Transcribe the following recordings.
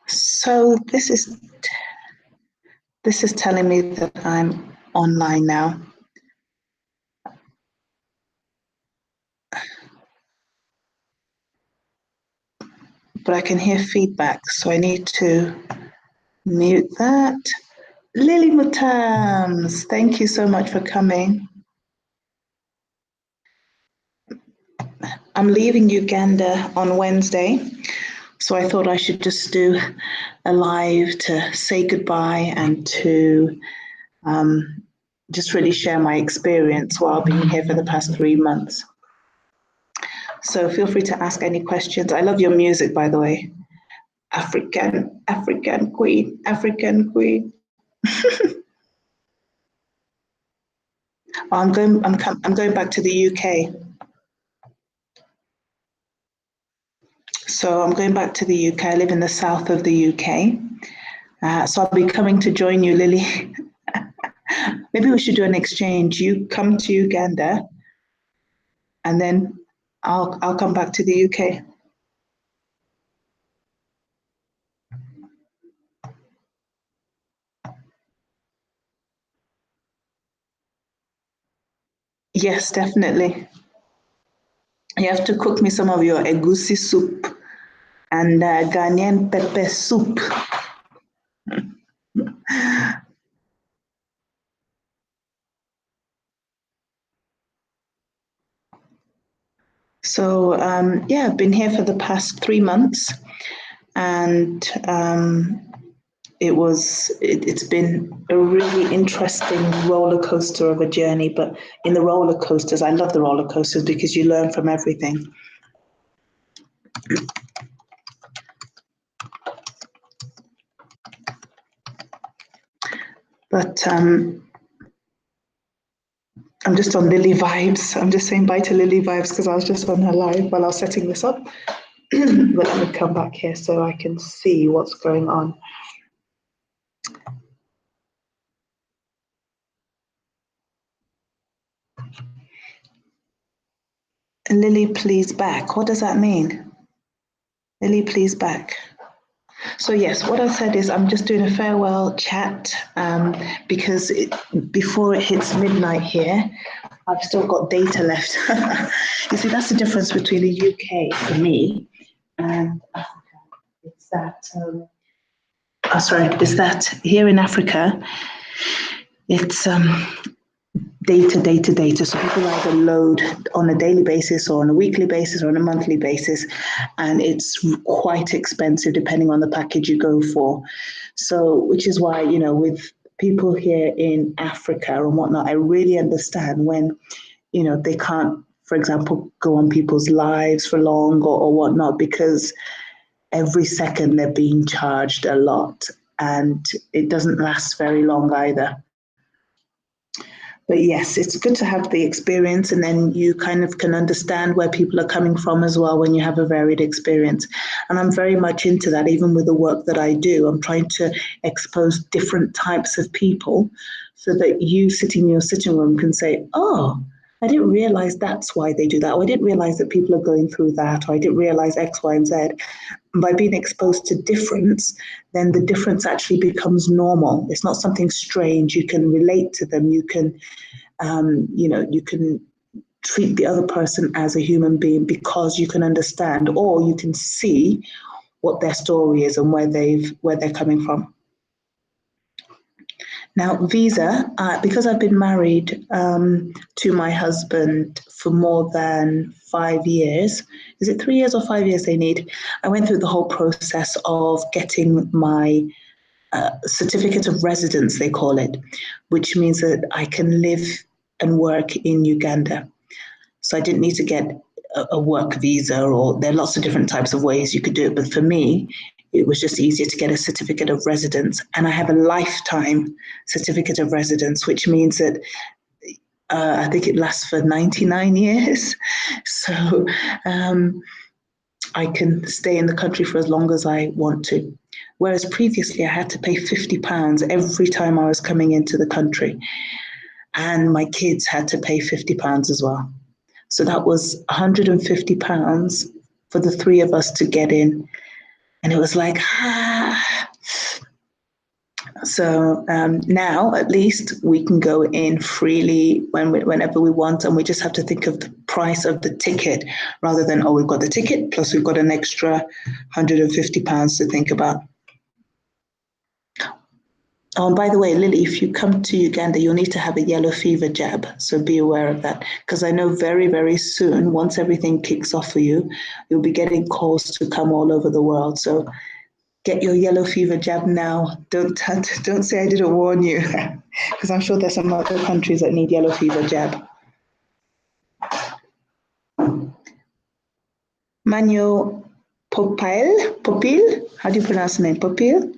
So this is telling me that I'm online now. But I can hear feedback, so I need to mute that. Lily Mutams, thank you so much for coming. I'm leaving Uganda on Wednesday, so I thought I should just do a live to say goodbye and to just really share my experience while being here for the past 3 months. So feel free to ask any questions. I love your music, by the way. African queen, African queen. I'm going back to the UK. So I'm going back to the UK. I live in the south of the UK. So I'll be coming to join you, Lily. Maybe we should do an exchange. You come to Uganda, and then I'll come back to the UK. Yes, definitely. You have to cook me some of your egusi soup and Ghanaian pepper soup. So yeah, I've been here for the past 3 months, and it's been a really interesting roller coaster of a journey. But in the roller coasters, I love the roller coasters because you learn from everything. But I'm just on Lily vibes. I'm just saying bye to Lily vibes because I was just on her live while I was setting this up. But let me come back here so I can see what's going on. Lily, please back. What does that mean? Lily, please back. So yes, what I said is I'm just doing a farewell chat because before it hits midnight here, I've still got data left. You see, that's the difference between the UK for me and Africa. It's that, it's that here in Africa, it's data. So people either load on a daily basis or on a weekly basis or on a monthly basis, and it's quite expensive depending on the package you go for. So, which is why, you know, with people here in Africa and whatnot, I really understand when, you know, they can't, for example, go on people's lives for long or whatnot, because every second they're being charged a lot and it doesn't last very long either. But yes, it's good to have the experience, and then you kind of can understand where people are coming from as well when you have a varied experience. And I'm very much into that, even with the work that I do. I'm trying to expose different types of people so that you sitting in your sitting room can say, oh, I didn't realize that's why they do that. Or I didn't realize that people are going through that. Or I didn't realize X, Y, and Z. And by being exposed to difference, then the difference actually becomes normal. It's not something strange. You can relate to them. You can, you can treat the other person as a human being because you can understand, or you can see what their story is and where they're coming from. Now, visa, because I've been married to my husband for more than 5 years, is it 3 years or 5 years they need? I went through the whole process of getting my certificate of residence, they call it, which means that I can live and work in Uganda. So I didn't need to get a work visa, or there are lots of different types of ways you could do it. But for me, it was just easier to get a certificate of residence. And I have a lifetime certificate of residence, which means that I think it lasts for 99 years. So I can stay in the country for as long as I want to. Whereas previously I had to pay £50 every time I was coming into the country. And my kids had to pay £50 as well. So that was £150 for the three of us to get in. And it was like, So now at least we can go in freely whenever we want, and we just have to think of the price of the ticket rather than, oh, we've got the ticket plus we've got an extra £150 to think about. Oh, and by the way, Lily, if you come to Uganda, you'll need to have a yellow fever jab. So be aware of that. Because I know very, very soon, once everything kicks off for you, you'll be getting calls to come all over the world. So get your yellow fever jab now. Don't say I didn't warn you. Because I'm sure there's some other countries that need yellow fever jab. Manuel Popil? How do you pronounce the name? Popil?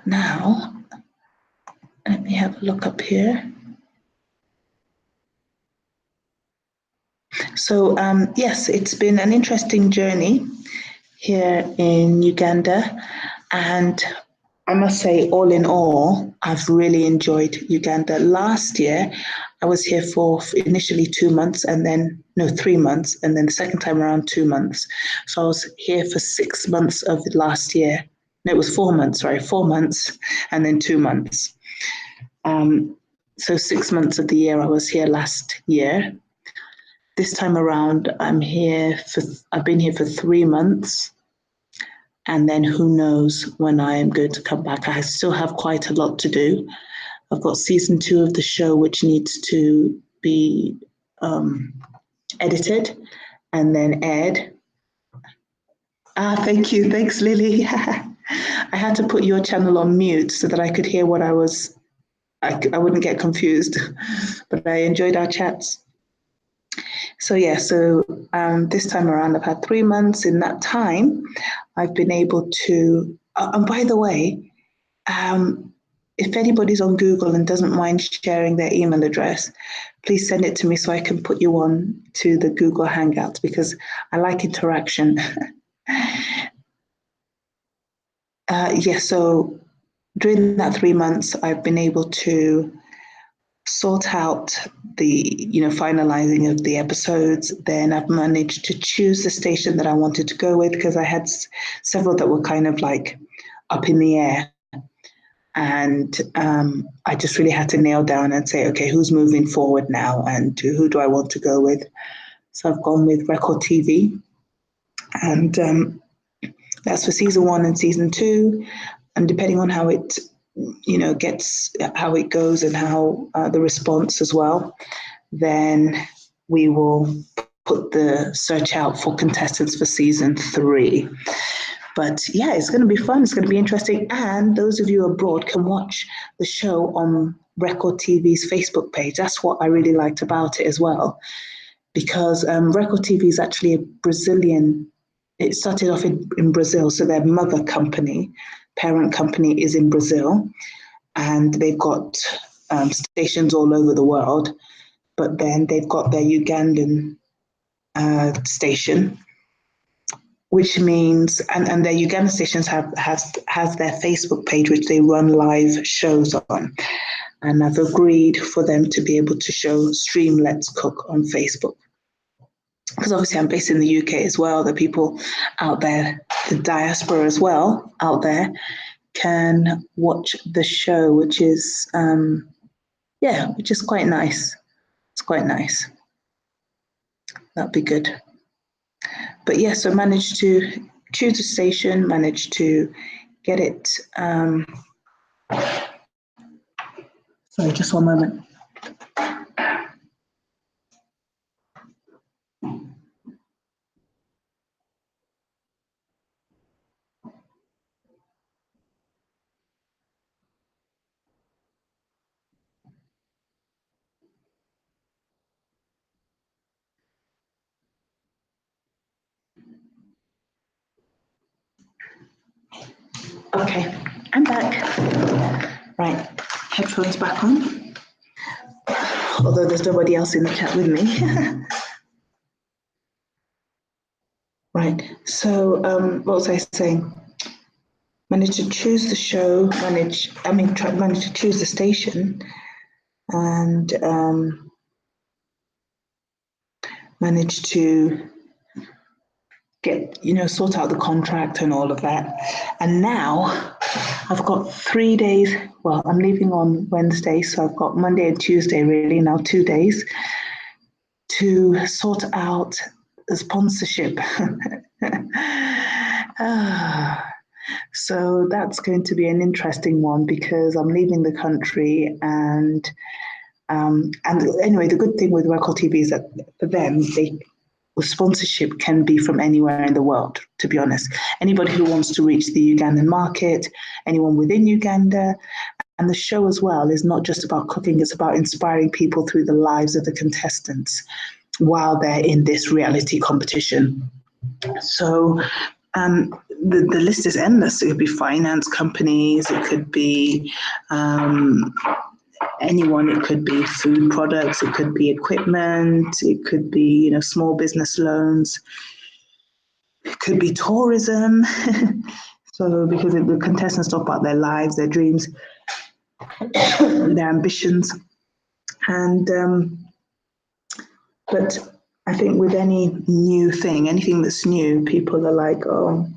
Now, let me have a look up here. So yes, it's been an interesting journey here in Uganda, and I must say, all in all, I've really enjoyed Uganda. Last year, I was here for initially 2 months, and then 3 months, and then the second time around 2 months. So I was here for 6 months of last year. No, it was 4 months, sorry, 4 months, and then 2 months. So 6 months of the year I was here last year. This time around, I've been here for 3 months, and then who knows when I am going to come back. I still have quite a lot to do. I've got season 2 of the show, which needs to be edited and then aired. Thank you. Thanks, Lily. I had to put your channel on mute so that I could hear what I wouldn't get confused, but I enjoyed our chats. So yeah, this time around I've had 3 months. In that time, I've been able to, and by the way, if anybody's on Google and doesn't mind sharing their email address, please send it to me so I can put you on to the Google Hangouts because I like interaction. So during that 3 months, I've been able to sort out the finalizing of the episodes. Then I've managed to choose the station that I wanted to go with because I had several that were kind of like up in the air, and I just really had to nail down and say, okay, who's moving forward now and who do I want to go with. So I've gone with Record TV, and that's for season 1 and season 2, and depending on how it how it goes and how the response as well, then we will put the search out for contestants for season 3. But yeah, it's going to be fun. It's going to be interesting. And those of you abroad can watch the show on Record TV's Facebook page. That's what I really liked about it as well, because Record TV is actually a Brazilian. It started off in Brazil, so their mother company, parent company, is in Brazil, and they've got stations all over the world. But then they've got their Ugandan station, which means, and their Ugandan stations has their Facebook page, which they run live shows on. And I've agreed for them to be able to stream Let's Cook on Facebook. Because obviously I'm based in the UK as well. The people out there, the diaspora as well out there, can watch the show, which is quite nice. It's quite nice. That'd be good. But yes, so managed to choose a station, managed to get it. Sorry, just one moment. Okay, I'm back. Right, headphones back on. Although there's nobody else in the chat with me. Right, so what was I saying? Managed to choose the show, managed to choose the station, and managed to get, sort out the contract and all of that. And now I've got 3 days. Well, I'm leaving on Wednesday, so I've got Monday and Tuesday, really, now 2 days to sort out the sponsorship. So that's going to be an interesting one because I'm leaving the country, and anyway, the good thing with Record TV is that for them, sponsorship can be from anywhere in the world, to be honest. Anybody who wants to reach the Ugandan market, anyone within Uganda. And the show as well is not just about cooking, it's about inspiring people through the lives of the contestants while they're in this reality competition. So the list is endless. It could be finance companies, it could be anyone, it could be food products, it could be equipment, it could be, small business loans, it could be tourism. So because the contestants talk about their lives, their dreams, their ambitions. And but I think with any new thing, anything that's new, people are like, oh,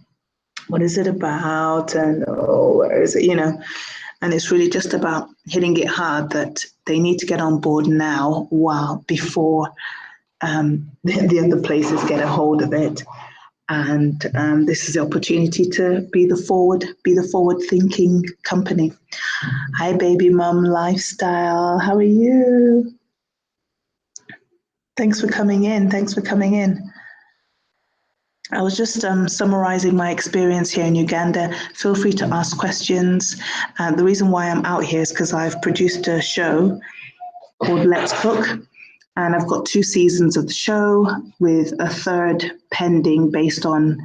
what is it about? And oh, where is it? And it's really just about hitting it hard that they need to get on board now, before the other places get a hold of it. And this is the opportunity to be the forward thinking company. Hi, baby mum lifestyle. How are you? Thanks for coming in. I was just summarizing my experience here in Uganda. Feel free to ask questions. The reason why I'm out here is because I've produced a show called Let's Cook, and I've got 2 seasons of the show with a third pending based on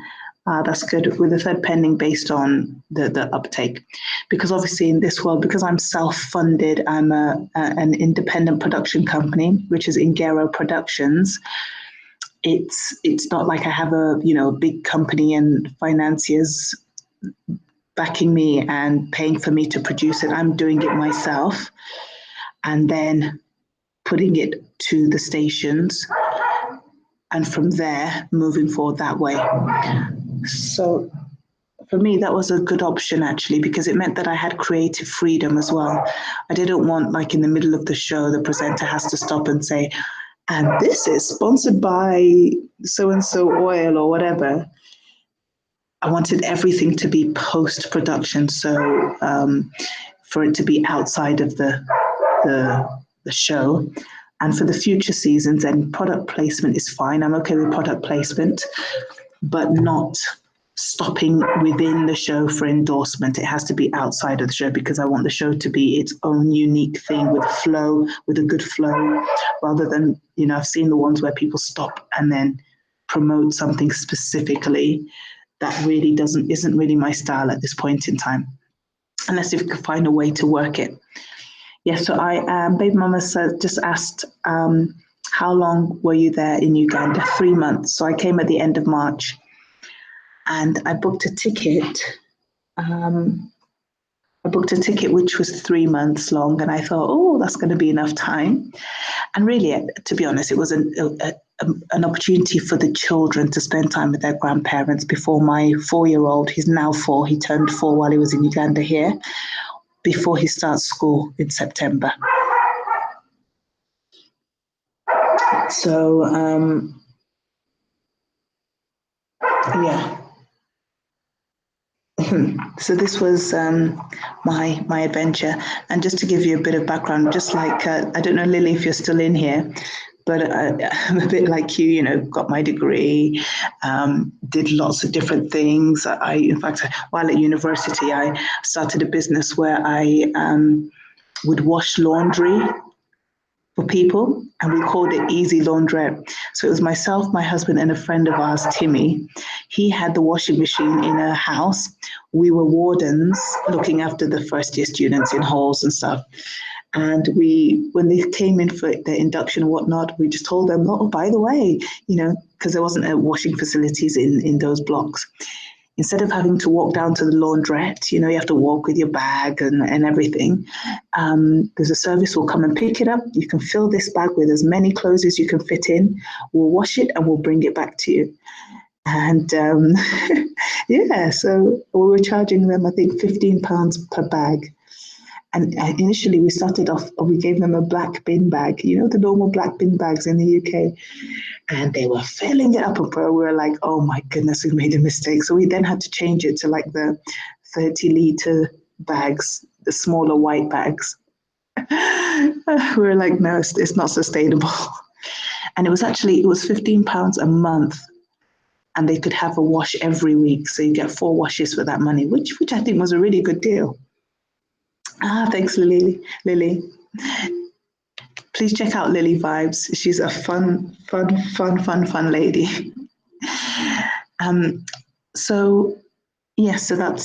the uptake. Because obviously in this world, because I'm self-funded, I'm an independent production company, which is Ingero Productions. It's not like I have a big company and financiers backing me and paying for me to produce it. I'm doing it myself and then putting it to the stations, and from there moving forward that way. So for me, that was a good option actually, because it meant that I had creative freedom as well. I didn't want, like, in the middle of the show, the presenter has to stop and say, and this is sponsored by so-and-so oil or whatever. I wanted everything to be post-production, so for it to be outside of the show. And for the future seasons, and product placement is fine. I'm okay with product placement, but not stopping within the show for endorsement. It has to be outside of the show because I want the show to be its own unique thing with a good flow, rather than, I've seen the ones where people stop and then promote something specifically that really isn't really my style at this point in time, unless you can find a way to work it. Yes, so Baby Mama just asked, how long were you there in Uganda? 3 months. So I came at the end of March, and I booked a ticket. Which was 3 months long, and I thought, oh, that's going to be enough time. And really, to be honest, it was an opportunity for the children to spend time with their grandparents before my 4-year-old, he's now 4, he turned 4 while he was in Uganda here, before he starts school in September. So, yeah. So this was my adventure. And just to give you a bit of background, just like, I don't know, Lily, if you're still in here, but I'm a bit like you, got my degree, did lots of different things. In fact, while at university, I started a business where I would wash laundry for people, and we called it Easy Laundrette. So it was myself, my husband, and a friend of ours, Timmy. He had the washing machine in a house. We were wardens looking after the first year students in halls and stuff. And when they came in for their induction and whatnot, we just told them, oh, by the way, because there wasn't a washing facilities in those blocks. Instead of having to walk down to the laundrette, you have to walk with your bag and everything. There's a service will come and pick it up. You can fill this bag with as many clothes as you can fit in. We'll wash it and we'll bring it back to you. And yeah, so we were charging them, I think, £15 per bag. And initially, we started off, we gave them a black bin bag, the normal black bin bags in the UK. And they were filling it up. And we were like, oh my goodness, we made a mistake. So we then had to change it to like the 30-litre bags, the smaller white bags. We were like, no, it's not sustainable. And it was £15 a month, and they could have a wash every week. So you get 4 washes for that money, which I think was a really good deal. Thanks, Lily. Please check out Lily Vibes. She's a fun lady. So yes, so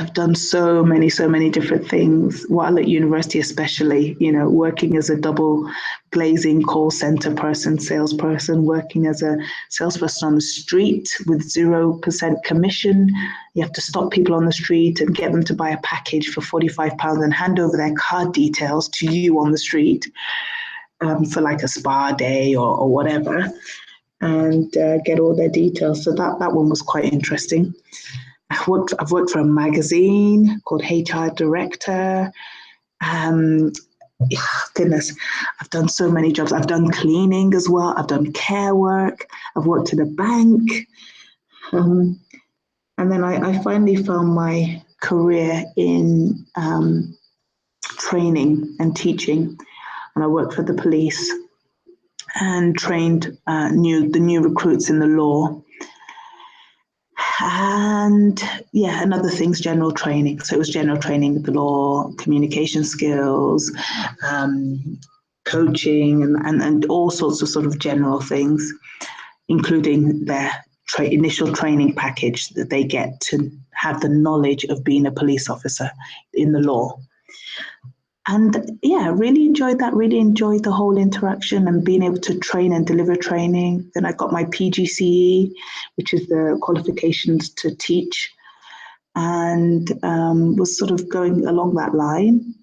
I've done so many different things while at university, especially, working as a double glazing call center salesperson, working as a salesperson on the street with 0% commission. You have to stop people on the street and get them to buy a package for £45 and hand over their card details to you on the street for like a spa day or whatever, and get all their details. So that one was quite interesting. I've worked for a magazine called HR Director. Goodness, I've done so many jobs. I've done cleaning as well. I've done care work. I've worked in a bank. And then I finally found my career in training and teaching. And I worked for the police and trained the new recruits in the law. And yeah, and other things, general training. So it was general training with the law, communication skills, coaching, and all sorts of sort of general things, including their initial training package that they get to have the knowledge of being a police officer in the law. And yeah, really enjoyed that, really enjoyed the whole interaction and being able to train and deliver training. Then I got my PGCE, which is the qualifications to teach, and was sort of going along that line.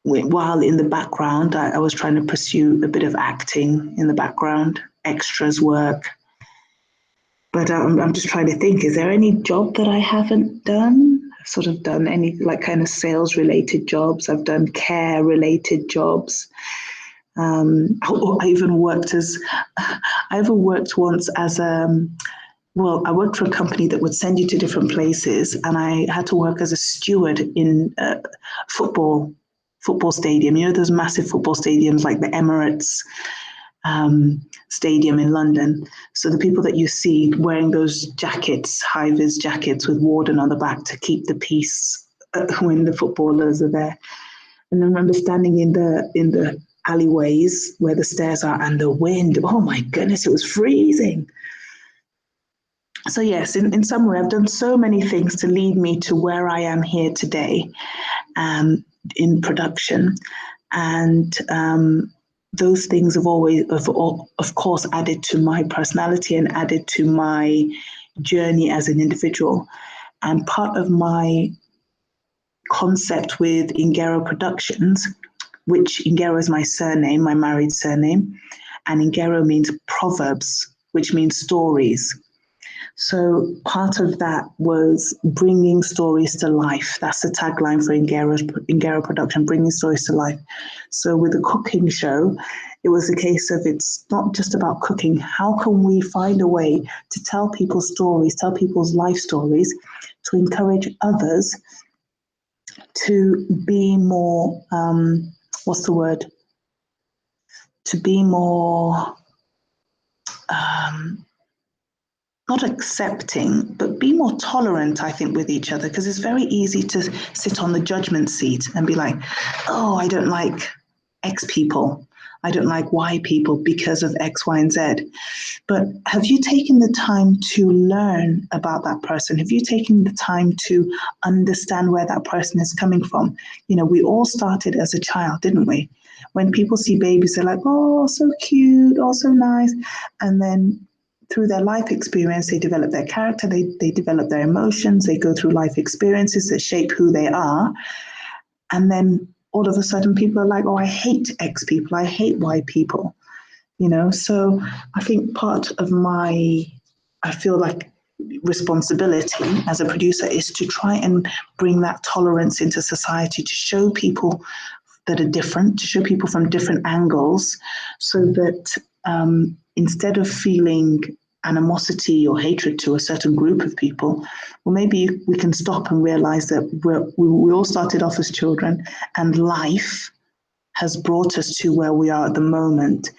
While in the background, I was trying to pursue a bit of acting in the background, extras work. But I'm just trying to think, is there any job that I haven't done? I've sort of done any like kind of sales related jobs. I've done care related jobs. I even worked once as I worked for a company that would send you to different places, and I had to work as a steward in a football stadium. Those massive football stadiums like the Emirates Stadium in London. So the people that you see wearing those jackets, high-vis jackets with warden on the back to keep the peace when the footballers are there. And I remember standing in the alleyways where the stairs are, and the wind, oh my goodness, it was freezing. So yes, in summary, I've done so many things to lead me to where I am here today in production. And those things have of course, added to my personality and added to my journey as an individual. And part of my concept with Ingero Productions, which Ingero is my surname, my married surname, and Ingero means proverbs, which means stories. So part of that was bringing stories to life. That's the tagline for Ingero Production, bringing stories to life. So with the cooking show, it was a case of, it's not just about cooking. How can we find a way to tell people's stories, tell people's life stories, to encourage others to be more, to be more, not accepting, but be more tolerant, I think, with each other, because it's very easy to sit on the judgment seat and be like, oh, I don't like X people. I don't like Y people because of X, Y, and Z. But have you taken the time to learn about that person? Have you taken the time to understand where that person is coming from? We all started as a child, didn't we? When people see babies, they're like, oh, so cute, oh, so nice. And then through their life experience, they develop their character, they develop their emotions, they go through life experiences that shape who they are. And then all of a sudden people are like, oh, I hate X people, I hate Y people. So I think part of I feel like responsibility as a producer is to try and bring that tolerance into society, to show people that are different, to show people from different angles, so that instead of feeling animosity or hatred to a certain group of people, well, maybe we can stop and realize that we all started off as children, and life has brought us to where we are at the moment.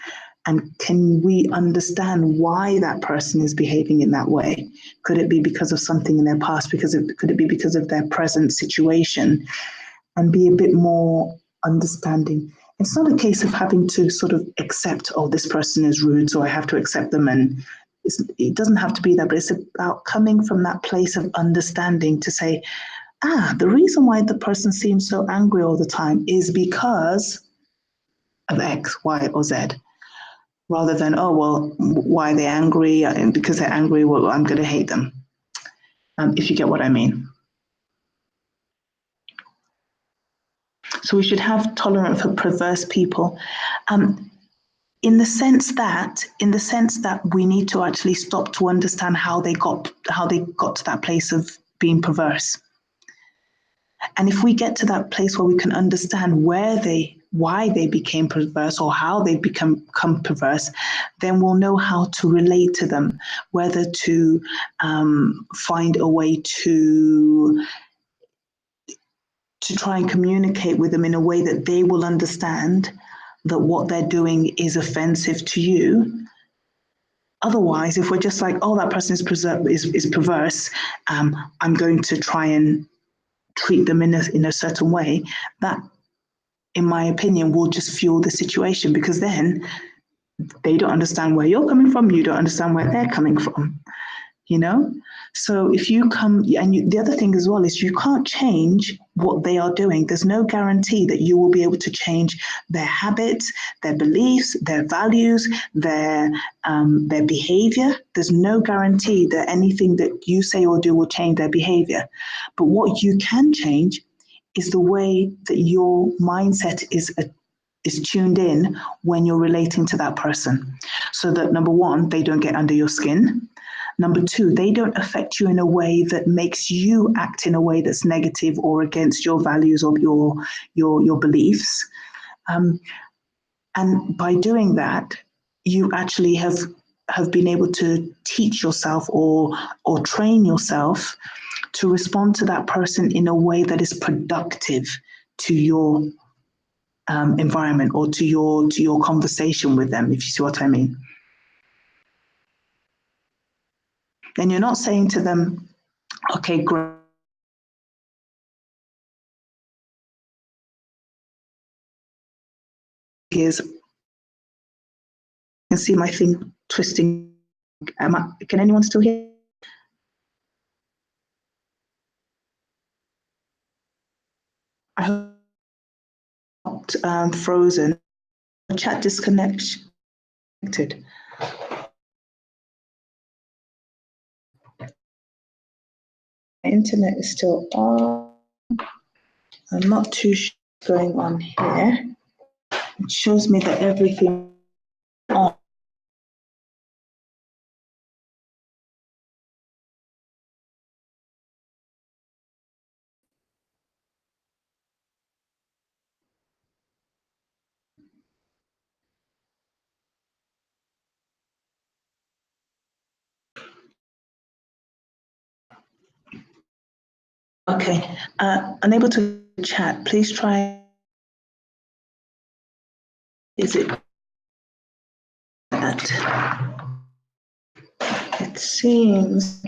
And can we understand why that person is behaving in that way? Could it be because of something in their past? Could it be because of their present situation? And be a bit more understanding. It's not a case of having to sort of accept, oh, this person is rude, so I have to accept them. And it doesn't have to be that, but it's about coming from that place of understanding to say, the reason why the person seems so angry all the time is because of X, Y, or Z. Rather than, oh, well, why are they angry? And because they're angry, well, I'm going to hate them. If you get what I mean. So we should have tolerance for perverse people, in the sense that we need to actually stop to understand how they got to that place of being perverse. And if we get to that place where we can understand why they became perverse or how they become perverse, then we'll know how to relate to them, whether to find a way to try and communicate with them in a way that they will understand that what they're doing is offensive to you. Otherwise, if we're just like, oh, that person is perverse, I'm going to try and treat them in a certain way, that, in my opinion, will just fuel the situation, because then they don't understand where you're coming from, you don't understand where they're coming from. So if you come, and the other thing as well is you can't change what they are doing. There's no guarantee that you will be able to change their habits, their beliefs, their values, their behavior. There's no guarantee that anything that you say or do will change their behavior. But what you can change is the way that your mindset is tuned in when you're relating to that person, so that, number one, they don't get under your skin. Number two, they don't affect you in a way that makes you act in a way that's negative or against your values or your beliefs. And by doing that, you actually have been able to teach yourself or train yourself to respond to that person in a way that is productive to your environment or to your conversation with them, if you see what I mean. Then you're not saying to them, okay, great. Is, I can see my thing twisting. Can anyone still hear? I hope not frozen. Chat disconnected. My internet is still on. I'm not too sure what's going on here. It shows me that everything on. Okay, unable to chat. Please try. Is it that? It seems